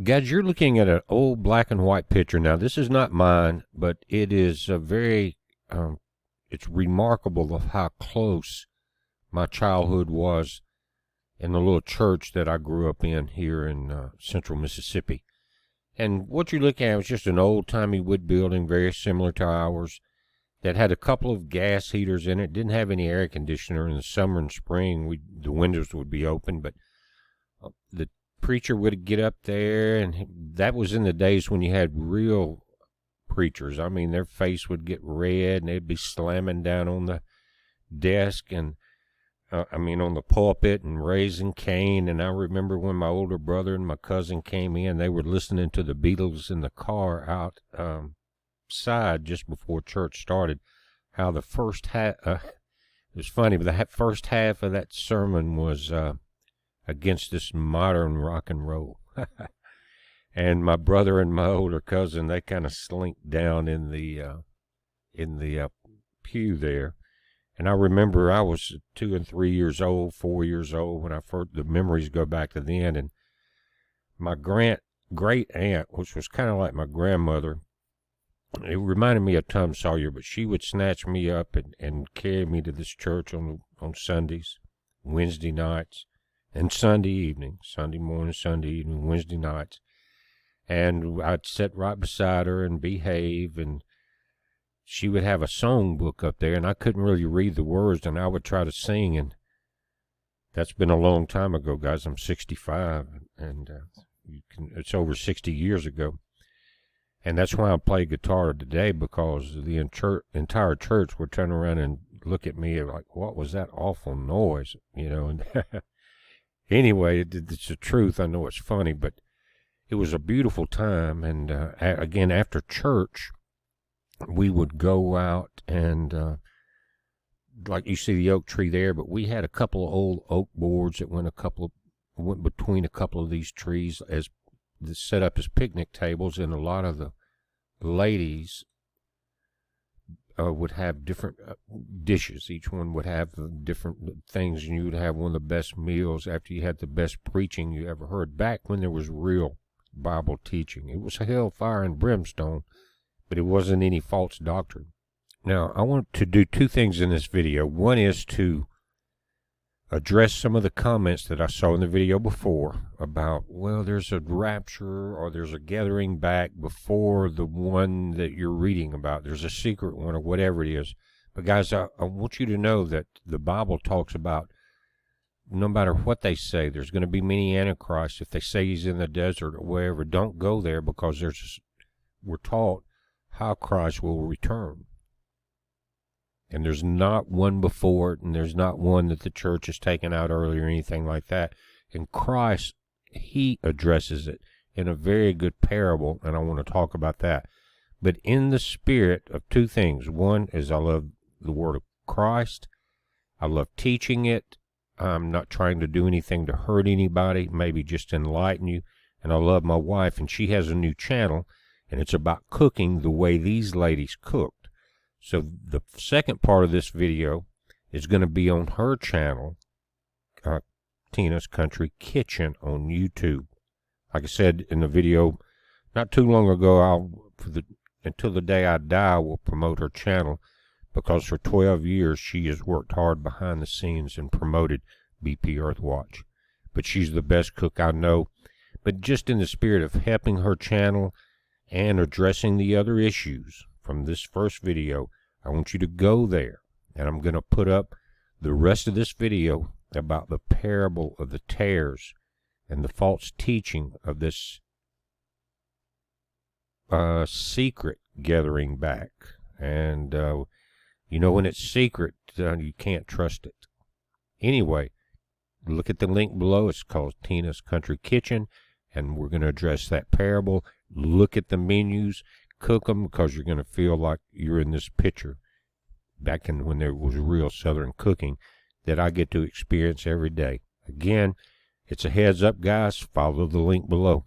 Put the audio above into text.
Guys, you're looking at an old black and white picture. Now, this is not mine, but it is a it's remarkable of how close my childhood was in the little church that I grew up in here in central Mississippi. And what you're looking at was just an old-timey wood building, very similar to ours, that had a couple of gas heaters in it. Didn't have any air conditioner. In the summer and spring, the windows would be open, but the preacher would get up there, and that was in the days when you had real preachers. I mean, their face would get red, and they'd be slamming down on the desk and on the pulpit and raising Cain. And I remember when my older brother and my cousin came in, they were listening to the Beatles in the car outside just before church started. How the first half, it was funny, but the first half of that sermon was against this modern rock and roll. And my brother and my older cousin, they kind of slinked down in the pew there. And I remember I was 2 and 3 years old, 4 years old when the memories go back to then. And my great aunt, which was kind of like my grandmother, it reminded me of Tom Sawyer, but she would snatch me up and carry me to this church on Sundays, Wednesday nights, and Sunday evening, Sunday morning, Sunday evening, Wednesday nights. And I'd sit right beside her and behave, and she would have a song book up there, and I couldn't really read the words, and I would try to sing, and that's been a long time ago, guys. I'm 65, and it's over 60 years ago. And that's why I play guitar today, because the entire church would turn around and look at me like, what was that awful noise, And anyway, it's the truth. I know it's funny, but it was a beautiful time. And again, after church, we would go out and, like you see the oak tree there, but we had a couple of old oak boards that went between a couple of these trees as set up as picnic tables, and a lot of the ladies would have different dishes. Each one would have different things, and you would have one of the best meals after you had the best preaching you ever heard, back when there was real Bible teaching. It was hellfire and brimstone, but it wasn't any false doctrine. Now, I want to do two things in this video. One is to address some of the comments that I saw in the video before about, well, there's a rapture or there's a gathering back before the one that you're reading about. There's a secret one or whatever it is. But guys, I want you to know that the Bible talks about, no matter what they say, there's going to be many antichrists. If they say he's in the desert or wherever, don't go there, because we're taught how Christ will return. And there's not one before it, and there's not one that the church has taken out early or anything like that. And Christ, he addresses it in a very good parable, and I want to talk about that. But in the spirit of two things. One is I love the word of Christ. I love teaching it. I'm not trying to do anything to hurt anybody, maybe just enlighten you. And I love my wife, and she has a new channel, and it's about cooking the way these ladies cooked. So the second part of this video is going to be on her channel, Tina's Country Kitchen on YouTube. Like I said in the video not too long ago, until the day I die, I will promote her channel, because for 12 years she has worked hard behind the scenes and promoted BP Earthwatch. But she's the best cook I know. But just in the spirit of helping her channel and addressing the other issues from this first video, I want you to go there, and I'm going to put up the rest of this video about the parable of the tares and the false teaching of this secret gathering back. And when it's secret, you can't trust it. Anyway, look at the link below. It's called Tina's Country Kitchen, and we're going to address that parable. Look at the menus. Cook them, because you're going to feel like you're in this picture back when there was real Southern cooking that I get to experience every day. Again, it's a heads up, guys. Follow the link below.